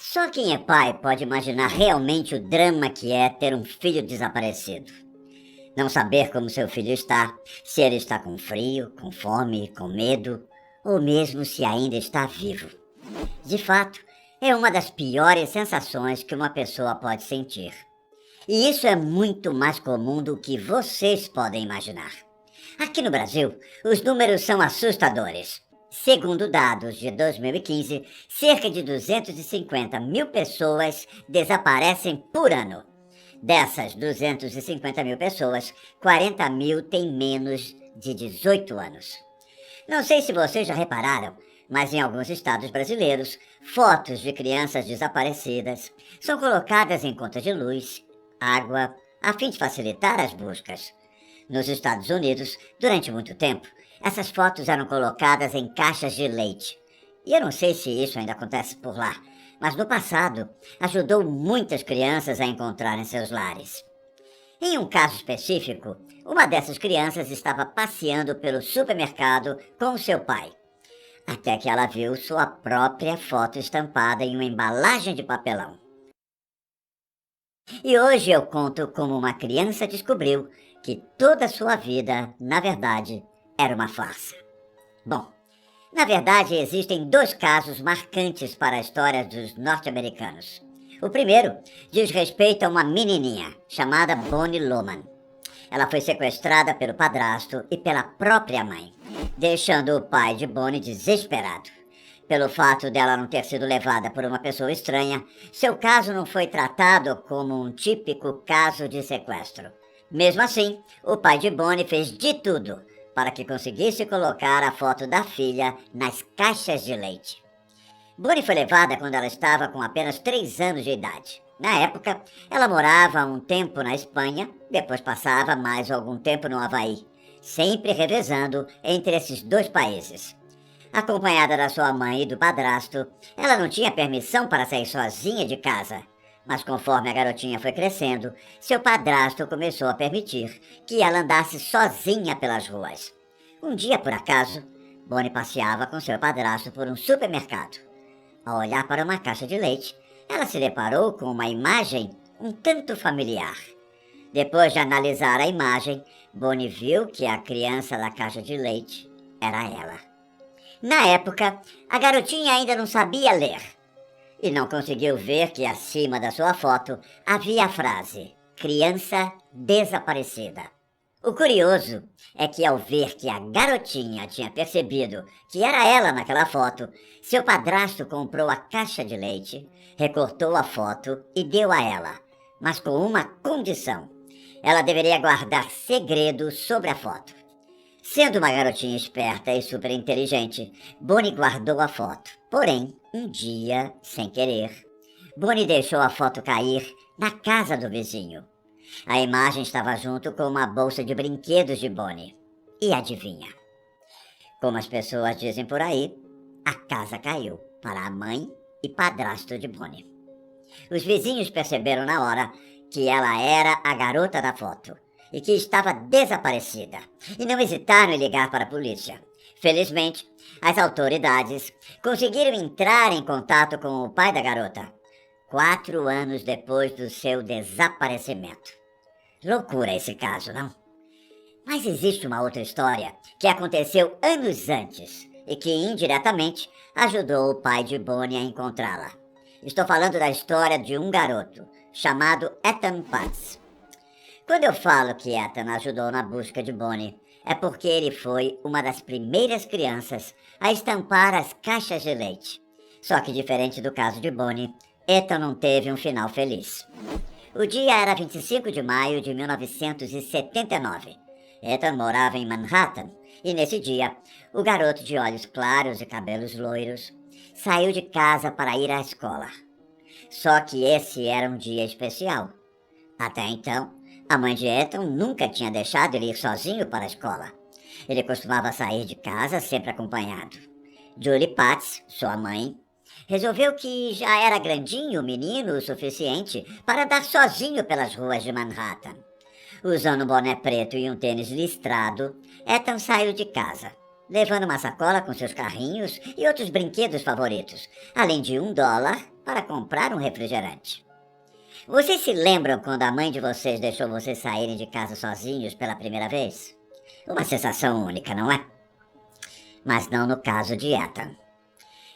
Só quem é pai pode imaginar realmente o drama que é ter um filho desaparecido. Não saber como seu filho está, se ele está com frio, com fome, com medo, ou mesmo se ainda está vivo. De fato, é uma das piores sensações que uma pessoa pode sentir. E isso é muito mais comum do que vocês podem imaginar. Aqui no Brasil, os números são assustadores. Segundo dados de 2015, cerca de 250 mil pessoas desaparecem por ano. Dessas 250 mil pessoas, 40 mil têm menos de 18 anos. Não sei se vocês já repararam, mas em alguns estados brasileiros, fotos de crianças desaparecidas são colocadas em contas de luz, água, a fim de facilitar as buscas. Nos Estados Unidos, durante muito tempo, essas fotos eram colocadas em caixas de leite. E eu não sei se isso ainda acontece por lá, mas no passado ajudou muitas crianças a encontrarem seus lares. Em um caso específico, uma dessas crianças estava passeando pelo supermercado com seu pai, até que ela viu sua própria foto estampada em uma embalagem de papelão. E hoje eu conto como uma criança descobriu que toda a sua vida, na verdade, era uma farsa. Bom, na verdade existem dois casos marcantes para a história dos norte-americanos. O primeiro diz respeito a uma menininha chamada Bonnie Loman. Ela foi sequestrada pelo padrasto e pela própria mãe, deixando o pai de Bonnie desesperado. Pelo fato dela não ter sido levada por uma pessoa estranha, seu caso não foi tratado como um típico caso de sequestro. Mesmo assim, o pai de Bonnie fez de tudo para que conseguisse colocar a foto da filha nas caixas de leite. Bonnie foi levada quando ela estava com apenas 3 anos de idade. Na época, ela morava um tempo na Espanha, depois passava mais algum tempo no Havaí, sempre revezando entre esses dois países. Acompanhada da sua mãe e do padrasto, ela não tinha permissão para sair sozinha de casa. Mas conforme a garotinha foi crescendo, seu padrasto começou a permitir que ela andasse sozinha pelas ruas. Um dia, por acaso, Bonnie passeava com seu padrasto por um supermercado. Ao olhar para uma caixa de leite, ela se deparou com uma imagem um tanto familiar. Depois de analisar a imagem, Bonnie viu que a criança da caixa de leite era ela. Na época, a garotinha ainda não sabia ler e não conseguiu ver que acima da sua foto havia a frase "Criança desaparecida". O curioso é que ao ver que a garotinha tinha percebido que era ela naquela foto, seu padrasto comprou a caixa de leite, recortou a foto e deu a ela, mas com uma condição: ela deveria guardar segredo sobre a foto. Sendo uma garotinha esperta e super inteligente, Bonnie guardou a foto. Porém, um dia, sem querer, Bonnie deixou a foto cair na casa do vizinho. A imagem estava junto com uma bolsa de brinquedos de Bonnie. E adivinha? Como as pessoas dizem por aí, a casa caiu para a mãe e padrasto de Bonnie. Os vizinhos perceberam na hora que ela era a garota da foto e que estava desaparecida, e não hesitaram em ligar para a polícia. Felizmente, as autoridades conseguiram entrar em contato com o pai da garota, 4 anos depois do seu desaparecimento. Loucura esse caso, não? Mas existe uma outra história que aconteceu anos antes e que indiretamente ajudou o pai de Bonnie a encontrá-la. Estou falando da história de um garoto chamado Ethan Paz. Quando eu falo que Ethan ajudou na busca de Bonnie, é porque ele foi uma das primeiras crianças a estampar as caixas de leite. Só que diferente do caso de Bonnie, Ethan não teve um final feliz. O dia era 25 de maio de 1979. Ethan morava em Manhattan e nesse dia, o garoto de olhos claros e cabelos loiros saiu de casa para ir à escola. Só que esse era um dia especial. Até então, a mãe de Ethan nunca tinha deixado ele ir sozinho para a escola. Ele costumava sair de casa sempre acompanhado. Julie Patz, sua mãe, resolveu que já era grandinho o menino o suficiente para andar sozinho pelas ruas de Manhattan. Usando um boné preto e um tênis listrado, Ethan saiu de casa, levando uma sacola com seus carrinhos e outros brinquedos favoritos, além de $1 para comprar um refrigerante. Vocês se lembram quando a mãe de vocês deixou vocês saírem de casa sozinhos pela primeira vez? Uma sensação única, não é? Mas não no caso de Ethan.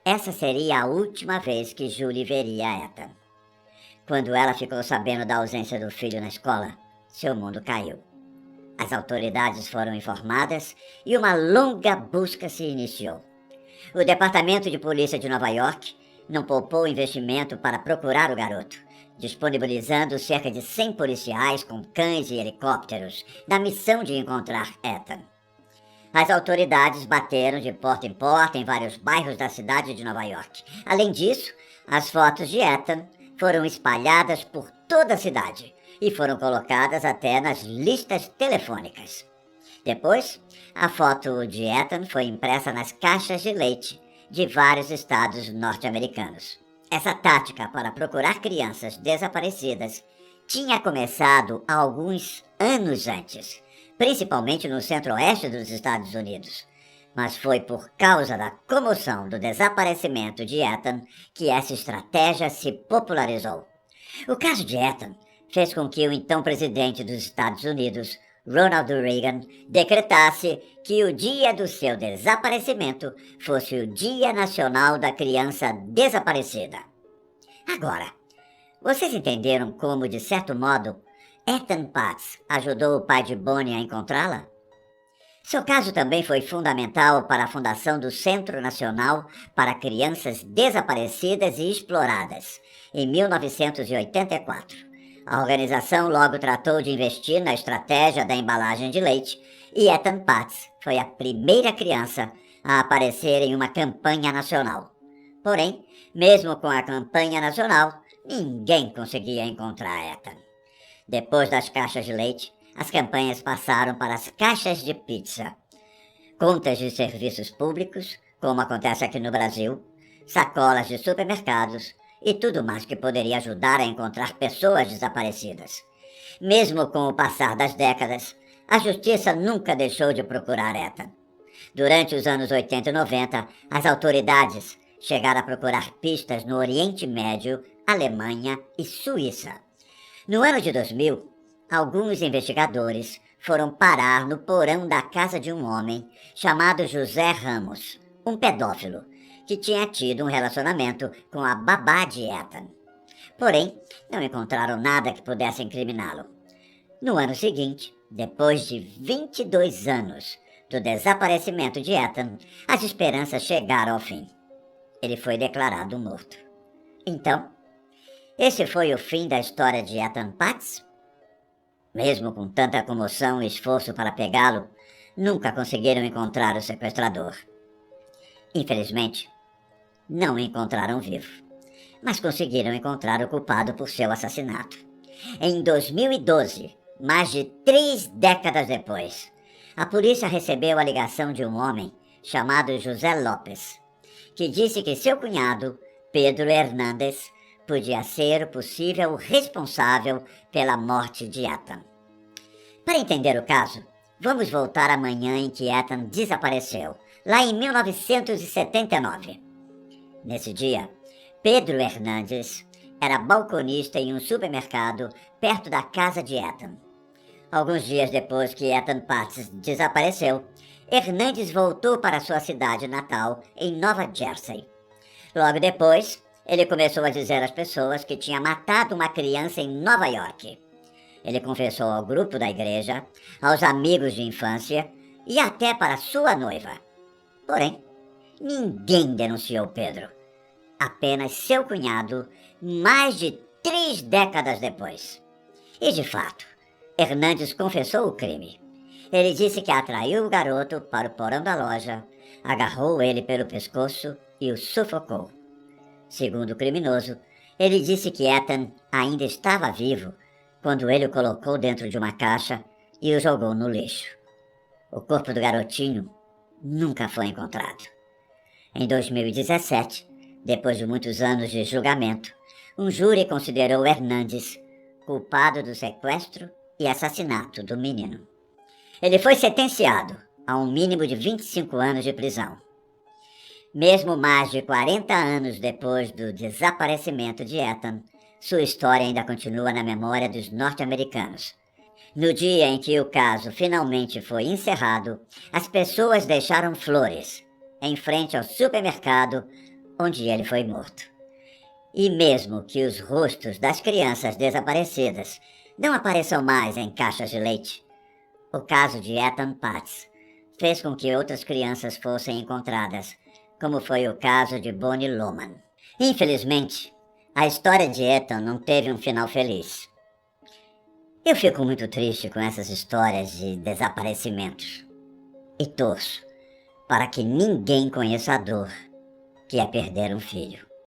Essa seria a última vez que Julie veria Ethan. Quando ela ficou sabendo da ausência do filho na escola, seu mundo caiu. As autoridades foram informadas e uma longa busca se iniciou. O Departamento de Polícia de Nova York não poupou investimento para procurar o garoto, disponibilizando cerca de 100 policiais com cães e helicópteros na missão de encontrar Ethan. As autoridades bateram de porta em porta em vários bairros da cidade de Nova York. Além disso, as fotos de Ethan foram espalhadas por toda a cidade e foram colocadas até nas listas telefônicas. Depois, a foto de Ethan foi impressa nas caixas de leite de vários estados norte-americanos. Essa tática para procurar crianças desaparecidas tinha começado há alguns anos antes, principalmente no centro-oeste dos Estados Unidos. Mas foi por causa da comoção do desaparecimento de Ethan que essa estratégia se popularizou. O caso de Ethan fez com que o então presidente dos Estados Unidos, Ronald Reagan, decretasse que o dia do seu desaparecimento fosse o Dia Nacional da Criança Desaparecida. Agora, vocês entenderam como, de certo modo, Ethan Patz ajudou o pai de Bonnie a encontrá-la? Seu caso também foi fundamental para a fundação do Centro Nacional para Crianças Desaparecidas e Exploradas, em 1984. A organização logo tratou de investir na estratégia da embalagem de leite e Ethan Patz foi a primeira criança a aparecer em uma campanha nacional. Porém, mesmo com a campanha nacional, ninguém conseguia encontrar Ethan. Depois das caixas de leite, as campanhas passaram para as caixas de pizza, contas de serviços públicos, como acontece aqui no Brasil, sacolas de supermercados e tudo mais que poderia ajudar a encontrar pessoas desaparecidas. Mesmo com o passar das décadas, a justiça nunca deixou de procurar Ethan. Durante os anos 80 e 90, as autoridades chegaram a procurar pistas no Oriente Médio, Alemanha e Suíça. No ano de 2000, alguns investigadores foram parar no porão da casa de um homem chamado José Ramos, um pedófilo, que tinha tido um relacionamento com a babá de Ethan. Porém, não encontraram nada que pudesse incriminá-lo. No ano seguinte, depois de 22 anos do desaparecimento de Ethan, as esperanças chegaram ao fim. Ele foi declarado morto. Então, esse foi o fim da história de Ethan Patz? Mesmo com tanta comoção e esforço para pegá-lo, nunca conseguiram encontrar o sequestrador. Infelizmente, não o encontraram vivo, mas conseguiram encontrar o culpado por seu assassinato. Em 2012, mais de 3 décadas depois, a polícia recebeu a ligação de um homem chamado José Lopes, que disse que seu cunhado, Pedro Hernández, podia ser o possível responsável pela morte de Ethan. Para entender o caso, vamos voltar à manhã em que Ethan desapareceu, lá em 1979. Nesse dia, Pedro Hernández era balconista em um supermercado perto da casa de Ethan. Alguns dias depois que Ethan Patz desapareceu, Hernández voltou para sua cidade natal, em Nova Jersey. Logo depois, ele começou a dizer às pessoas que tinha matado uma criança em Nova York. Ele confessou ao grupo da igreja, aos amigos de infância e até para sua noiva. Porém, ninguém denunciou Pedro. Apenas seu cunhado, mais de 3 décadas depois. E de fato, Hernández confessou o crime. Ele disse que atraiu o garoto para o porão da loja, agarrou ele pelo pescoço e o sufocou. Segundo o criminoso, ele disse que Ethan ainda estava vivo quando ele o colocou dentro de uma caixa e o jogou no lixo. O corpo do garotinho nunca foi encontrado. Em 2017, depois de muitos anos de julgamento, um júri considerou Hernández culpado do sequestro e assassinato do menino. Ele foi sentenciado a um mínimo de 25 anos de prisão. Mesmo mais de 40 anos depois do desaparecimento de Ethan, sua história ainda continua na memória dos norte-americanos. No dia em que o caso finalmente foi encerrado, as pessoas deixaram flores em frente ao supermercado onde ele foi morto. E mesmo que os rostos das crianças desaparecidas não apareçam mais em caixas de leite, o caso de Ethan Paz fez com que outras crianças fossem encontradas, como foi o caso de Bonnie Loman. Infelizmente, a história de Ethan não teve um final feliz. Eu fico muito triste com essas histórias de desaparecimentos e torço para que ninguém conheça a dor que é perder um filho.